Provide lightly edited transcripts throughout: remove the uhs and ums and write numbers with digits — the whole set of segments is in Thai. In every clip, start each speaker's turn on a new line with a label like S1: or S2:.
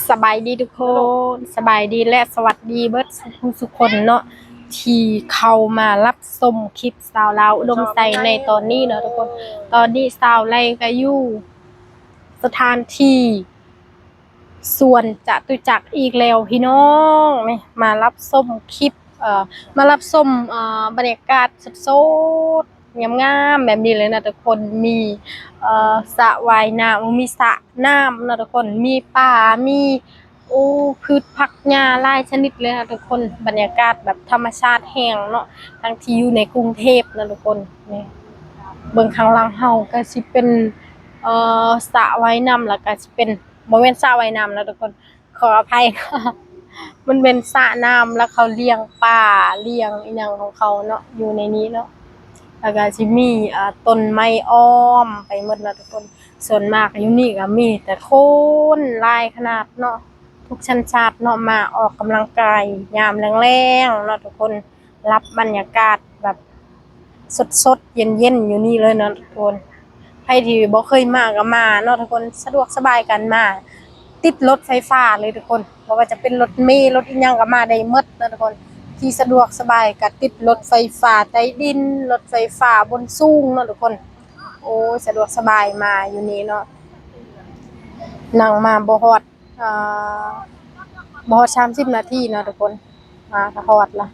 S1: สบายดีทุกคนสบายดีและสวัสดีเบิร์ดทุกคนเนาะที่เข้ามารับชมคลิปสาวลาวอุดมใส่ในตอนนี้เนาะทุกคนตอนนี้สาวไล่ก็อยู่สถานที่ส่วนจตุจักรอีกแล้วพี่น้องนี่มารับชมคลิปมารับชมบรรยากาศสดๆงามๆแบบนี้เลยนะทุกคนมีสระว่ายน้ำมีสระน้ำนะทุกคนมีป่ามีพืชผักหญ้าหลายชนิดเลยนะทุกคนบรรยากาศแบบธรรมชาติแห้งเนาะทั้งที่อยู่ในกรุงเทพนะทุกคนนี่เบิ่งข้างหลังเฮาก็สิเป็นสระว่ายน้ำแล้วก็สิเป็นบ่แม่นสระว่ายน้ำนะทุกคนขออภัยค่ะมันเป็นสระน้ำแล้วเขาเลี้ยงปลาเลี้ยงอีหยังของเขาเนาะอยู่ในนี้เนาะแล้วก็สิมีต้นไม้อ้อมไปหมดแล้วทุกคนส่วนมากอยู่นี่ก็มีแต่คนหลายขนาดเนาะทุกชั้นชาติเนาะมาออกกำลังกายยามแรงๆเนาะทุกคนรับบรรยากาศแบบสดๆเย็นๆอยู่นี่เลยเนาะทุกคนใครที่บ่เคยมาก็มาเนาะทุกคนสะดวกสบายกันมาติดรถไฟฟ้าเลยทุกคนบ่ว่าจะเป็นรถเมล์รถอีหยังก็มาได้หมดเนาะทุกคนที่สะดวกสบายก็ติดรถไฟฟ้าใต้ดินรถไฟฟ้าบนสูงเนาะทุกคนโอ้สะดวกสบายมาอยู่นี่เนาะนั่งมาบ่ฮอดอ่าบ่ฮอด30นาทีเนาะทุกคนมาก็ฮอดละ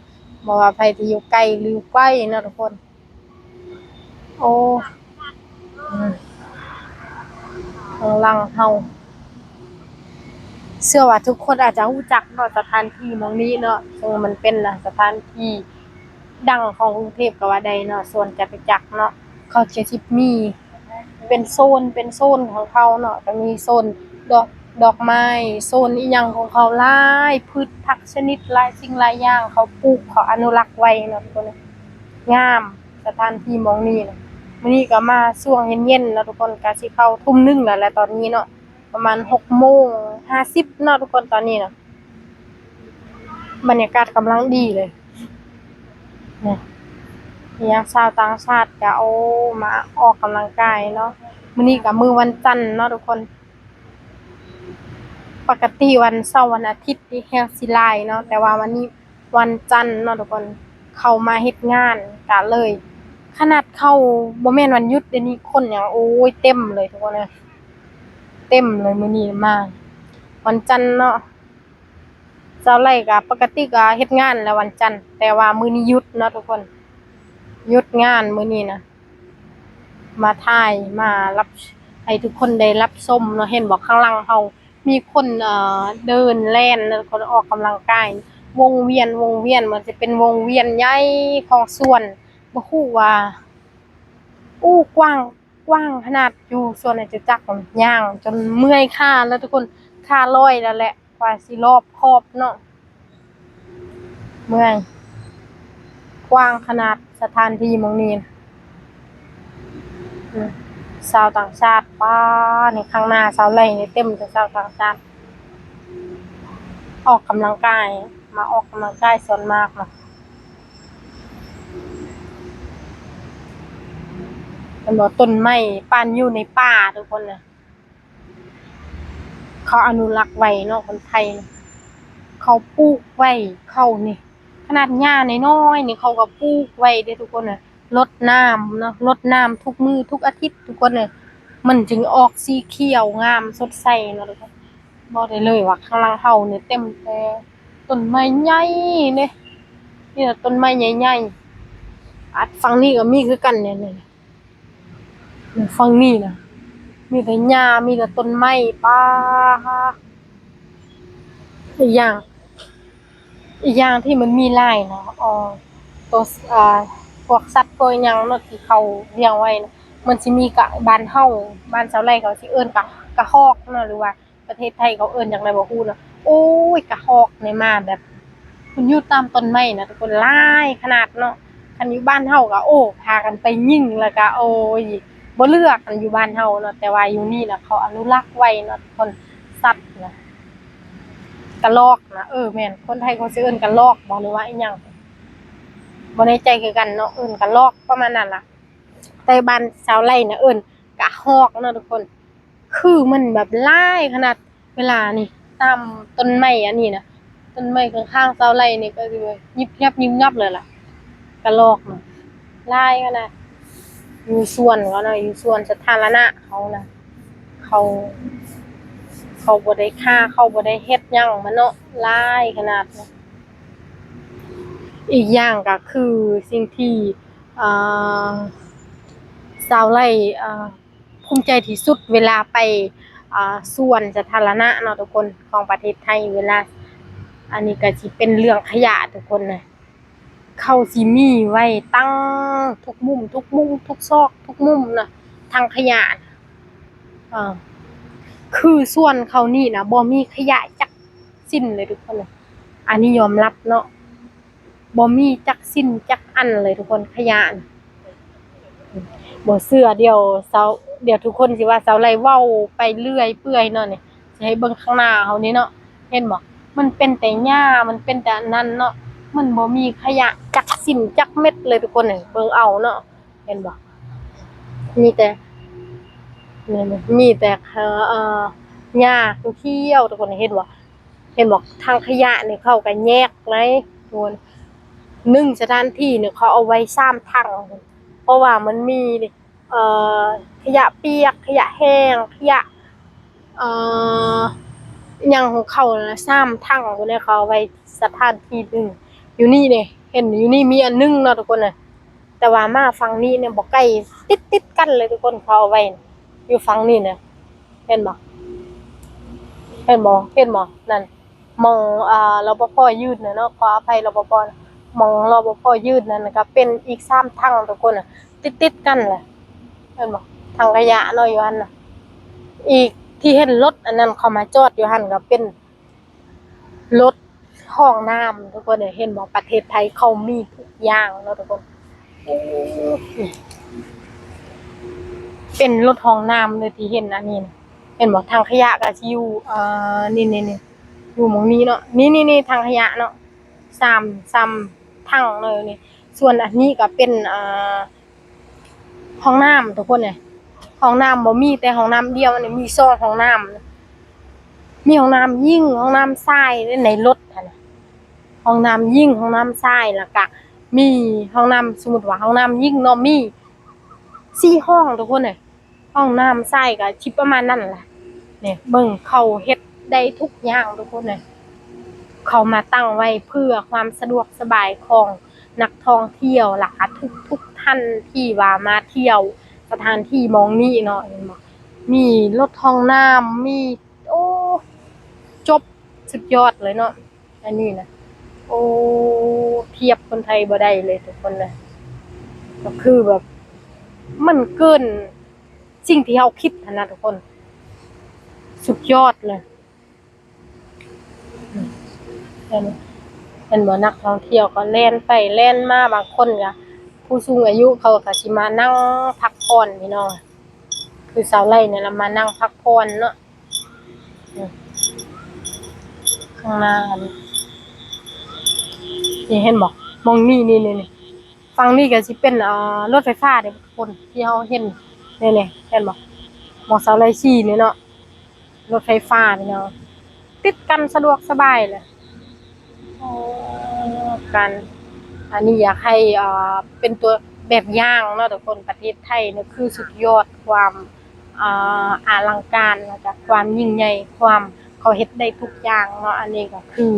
S1: บ่ว่าไผที่อยู่ไกลหรืออยู่ใกล้เนาะทุกคนโอ้ข้างหลังเฮา เชื่อว่าทุกคนอาจจะรู้จักเนาะสถานที่หม้องนี้เนาะซึ่งมันเป็นสถานที่ดังของกรุงเทพก็ว่าได้เนาะส่วนจตุจักรเนาะเขาจะสิมีเป็นโซนของเขาเนาะก็มีโซนดอกดอกไม้โซนอีหยังของเขาหลายพืชผักชนิดหลายสิ่งหลายอย่างเขาปลูกเขาอนุรักษ์ไว้เนาะทุกคนงามสถานที่หม้องนี้นะมื้อนี้ก็มาช่วงเย็นๆเนาะทุกคนก็สิเข้าทุ่มหนึ่งแล้วแหละตอนนี้เนาะ ประมาณ6:50เนาะทุกคนตอนนี้นะบรรยากาศกำลังดีเลยเนี่ยชาวต่างชาติก็เอามาออกกำลังกายเนาะมื้อนี้ก็มื้อวันจันทร์เนาะทุกคนปกติวันเสาร์วันอาทิตย์นี่แฮงสิหลายเนาะแต่ว่าวันนี้วันจันทร์เนาะทุกคนเข้ามาเฮ็ดงานก็เลยขนาดเข้าบ่แม่นวันหยุดเดี๋ยวนี้คนหยังโอ้ยเต็มเลยทุกคนเอ้ยเต็มเลยมื้อนี้มาวันจันทร์เนาะ เจ้าไร่ก็ปกติก็เฮ็ดงานแล้ววันจันทร์แต่ว่ามื้อนี้หยุดเนาะทุกคนหยุดงานมื้อนี้นะมาถ่ายมารับให้ทุกคนได้รับชมเนาะเห็นบอกข้างหลังเฮามีคนเดินแล่นแล้วคนออกกำลังกายวงเวียนมันจะเป็นวงเวียนใหญ่ของสวนบ่ฮู้ว่ากว้างขนาดอยู่ส่วนไหนจะจักย่างจนเมื่อยขาแล้วทุกคนขาลอยแล้วแหละกว่าสิรอบคอบเนาะ เมืองกว้างขนาดสถานที่หม้องนี้อืมชาวต่างชาติป้านี่ข้างหน้าชาวไร่นี่เต็มแต่ชาวต่างชาติออกกำลังกายมาออกกำลังกายส่วนมากเนาะมันบอกต้นไม้ปานอยู่ในป่าทุกคนน่ะเขาอนุรักษ์ไว้เนาะคนไทยน่ะเขาปลูกไว้เขานี่ขนาดหญ้าน้อยๆนี่เขาก็ปลูกไว้เด้อทุกคนน่ะรดน้ำเนาะรดน้ำทุกมื้อทุกอาทิตย์ทุกคนน่ะมันจึงออกสีเขียวงามสดใสเนาะทุกคน บอกได้เลยว่าข้างหลังเฮาเนี่ยเต็มแต่ต้นไม้ใหญ่เด้นี่ล่ะต้นไม้ใหญ่ๆอัดฝั่งนี้ก็มีคือกันเนี่ยนี่ฝั่งนี้น่ะมีแต่หญ้ามีแต่ต้นไม้ป่าอีกอย่างอีกอย่างที่มันมีหลายเนาะตัวพวกสัตว์ตัวหยังเนาะที่เขาเลี้ยงไว้น่ะมันสิมีกะบ้านเฮาบ้านชาวไร่เขาสิเอิ้นกะฮอกเนาะหรือว่าประเทศไทยเขาเอิ้นจั่งใดบ่ฮู้เนาะโอ้ยกะฮอกนี่มาแบบ มันอยู่ตามต้นไม้นะทุกคนหลายขนาดเนาะคันอยู่บ้านเฮาก็โอ้พากันไปยิงแล้วก็โอ้ยบ่เลือกกันอยู่บ้านเฮาเนาะแต่ว่าอยู่นี่น่ะเขาอนุรักษ์ไว้เนาะทุกคนสัตว์น่ะกะรอกนะแม่นคนไทยเขาสิเอิ้นกะรอกบ่หรือว่าอีหยังบ่แน่ใจคือกันเนาะเอิ้นกะรอกประมาณนั้นล่ะแต่บ้านชาวไร่น่ะเอิ้นกะฮอกเนาะทุกคน คือมันแบบหลายขนาดเวลานี่ตามต้นไม้อันนี้นะต้นไม้ข้างๆเสาไร่นี่ก็คือยิบยับยิบยับเลยล่ะกระรอกน่ะหลายขนาดอยู่สวนเขานะอยู่สวนสาธารณะเขานะเขาเขาบ่ได้ฆ่าเขาบ่ได้เฮ็ดหยังมันเนาะหลายขนาดนะอีกอย่างก็คือสิ่งที่อ่า ชาวไร่ภูมิใจที่สุดเวลาไปสวนสาธารณะเนาะทุกคนของประเทศไทยเวลาอันนี้ก็สิเป็นเรื่องขยะทุกคนน่ะเขาสิมีไว้ตั้งทุกมุมทุกมุมทุกซอกทุกมุมน่ะทางขยะอ่าคือส่วนเขานี่นะบ่มีขยะจักสิ้นเลยทุกคนน่ะอันนี้ยอมรับเนาะบ่มีจักสิ้นจักอันเลยทุกคนขยะน่ะ บ่เชื่อเดี๋ยวทุกคนสิว่าสาวไร่เว้าไปเรื่อยเปื่อยเนาะนี่สิให้เบิ่งข้างหน้าเฮานี่เนาะเห็นบ่มันเป็นแต่หญ้ามันเป็นแต่อันนั้นเนาะมันบ่มีขยะจักสิ่งจักเม็ดเลยทุกคนนี่เบิ่งเอาเนาะเห็นบ่มีแต่มีแต่หญ้าเขียวๆทุกคนเห็นบ่เห็นบ่ทางขยะนี่เขาก็แยกไว้ทุกคน1สถานที่นี่เขาเอาไว้3ถังเพราะว่ามันมีเอ่อขยะเปียกขยะแห้งขยะเอ่ออิหยังของเขานั่นน่ะ3ถังพวกนี้เขาเอาไว้สถานที่หนึ่งอยู่นี่นี่เห็นอยู่นี่มีอันหนึงเนาะทุกคนน่ะแต่ว่ามาฝั่งนี้เนี่ยบ่ใกล้ติดๆกันเลยทุกคนเขาเอาไว้อยู่ฝั่งนี้น่ะเห็นบ่เห็นบ่เห็นบ่นั่นมองรปภยืนน่ะเนาะขออภัยรปภมองรปภยืนนั่นน่ะก็เป็นอีก3ถังทุกคนน่ะติดๆกันแหละเห็นบ่ถังขยะเนาะอยู่หั่นน่ะอีกที่เห็นรถอันนั้นเขามาจอดอยู่หั่นก็เป็นรถห้องน้ำทุกคนเนี่ยเห็นบ่ประเทศไทยเขามีทุกอย่างเนาะทุกคนโอ้เป็นรถห้องน้ำเลยที่เห็นอันนี้นะเห็นบ่ถังขยะก็สิอยู่นี่ๆๆอยู่หม้องนี้เนาะนี่ๆๆถังขยะเนาะ3ถังเลยนี่ส่วนอันนี้ก็เป็นห้องน้ำทุกคนเนี่ยห้องน้ำบ่มีแต่ห้องน้ำเดียวอันนี้มี2ห้องน้ำมีห้องน้ำหญิงห้องน้ำชายในรถหั่นน่ะห้องน้ำหญิงห้องน้ำชายแล้วก็มีห้องน้ำสมมุติว่าห้องน้ำหญิงเนาะมี4ห้องทุกคนเนี่ยห้องน้ำชายก็สิประมาณนั้นแหละเนี่ยเบิ่งเขาเฮ็ดได้ทุกอย่างทุกคนเนี่ยเขามาตั้งไว้เพื่อความสะดวกสบายของนักท่องเที่ยวล่ะค่ะทุกท่านที่ว่ามาเที่ยวสถานที่หม้องนี้เนาะเห็นบ่มีรถห้องน้ำมีโอ้จบสุดยอดเลยเนาะอันนี้นะโอ้เทียบคนไทยบ่ได้เลยทุกคนเลยก็คือแบบมันเกินสิ่งที่เราคิดหั้นนะทุกคนสุดยอดเลยเห็นเห็นบ่นักท่องเที่ยวก็แล่นไปแล่นมาบางคนก็ผู้สูงอายุเขาก็สิมานั่งพักผ่อนพี่น้องคือชาวไร่เนี่ยเรามานั่งพักผ่อนเนาะข้างหน้านี่เห็นบ่มองนี่ฝั่งนี้ก็สิเป็นรถไฟฟ้าเด้อทุกคนที่เราเห็นนี่ๆเห็นบ่หมองชาวไร่ชี้นี่เนาะรถไฟฟ้าพี่น้องติดกันสะดวกสบายเลยอ๋อกันอันนี้อยากให้เป็นตัวแบบอย่างเนาะทุกคนประเทศไทยเนี่ยคือสุดยอดความอลังการแล้วก็ความยิ่งใหญ่ความเขาเฮ็ดได้ทุกอย่างเนาะอันนี้ก็คือ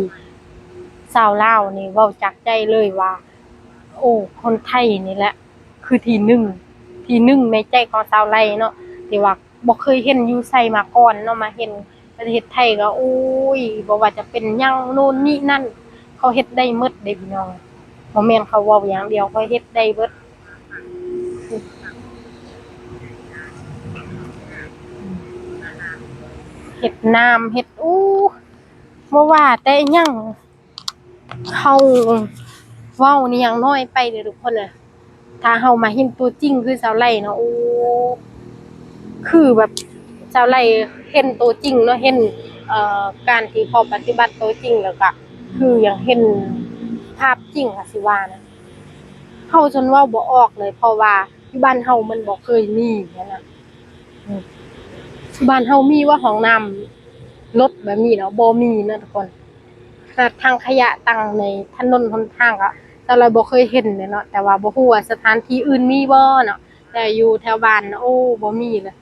S1: ชาวลาวนี่เว้าจากใจเลยว่าโอ้คนไทยนี่แหละคือที่หนึ่งในใจของชาวไร่เนาะที่ว่าบ่เคยเห็นอยู่ไสมาก่อนเนาะมาเห็นประเทศไทยก็โอ้ยบ่ว่าจะเป็นหยังโน่นนี่นั่นเขาเฮ็ดได้หมดเด้พี่น้องบ่แม่นเขาเว้าอย่างเดียวเขาเฮ็ดได้เบิดเฮ็ดน้ำเฮ็ดบ่ว่าแต่หยังเขาเว้านี่ยังน้อยไปเด้อทุกคนน่ะถ้าเฮามาเห็นตัวจริงคือชาวไร่เนาะโอ้คือแบบชาวไร่เห็นตัวจริงเนาะเห็นการที่เขาปฏิบัติตัวจริงแล้วก็คืออย่างเห็นภาพจริงอะสิว่านะเฮาจนเว้าบ่ออกเลยเพราะว่าอยู่บ้านเฮามันบ่เคยมีหั้นน่ะอืม บ้านเฮามีว่าห้องน้ำรถแบบนี้เนาะบ่มีนะทุกคนแต่ทางขยะตั้งในถนนหนทางก็แต่เราบ่เคยเห็นเลยเนาะแต่ว่าบ่ฮู้ว่าสถานที่อื่นมีบ่เนาะแต่อยู่แถวบ้านน่ะโอ้บ่มีเลย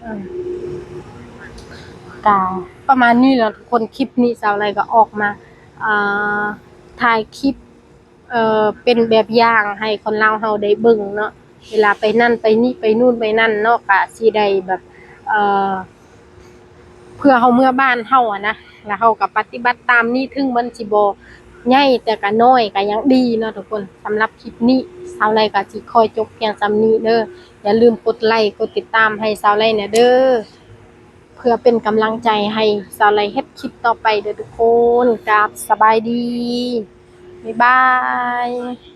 S1: อืมก็ประมาณนี้แหละทุกคนคลิปนี้สาวไรก็ออกมาอ่าถ่ายคลิปเป็นแบบอย่างให้คนลาวเฮาได้เบิ่งเนาะเวลาไปนั่นไปนี่ไปนู่นไปนั่นเนาะก็สิได้แบบเอ่อ เพื่อเฮาเมื่อบ้านเฮาอะนะแล้วเฮาก็ปฏิบัติตามนี้ถึงมันสิบ่ใหญ่แต่ก็น้อยก็ยังดีเนาะทุกคนสำหรับคลิปนี้สาวไลก็สิขอจบเพียงส่ำนี้เด้ออย่าลืมกดไลค์กดติดตามให้สาวไลเนี่ยเด้อเพื่อเป็นกำลังใจให้สาวไลเฮ็ดคลิปต่อไปเด้อทุกคนกราบสบายดีบ๊ายบาย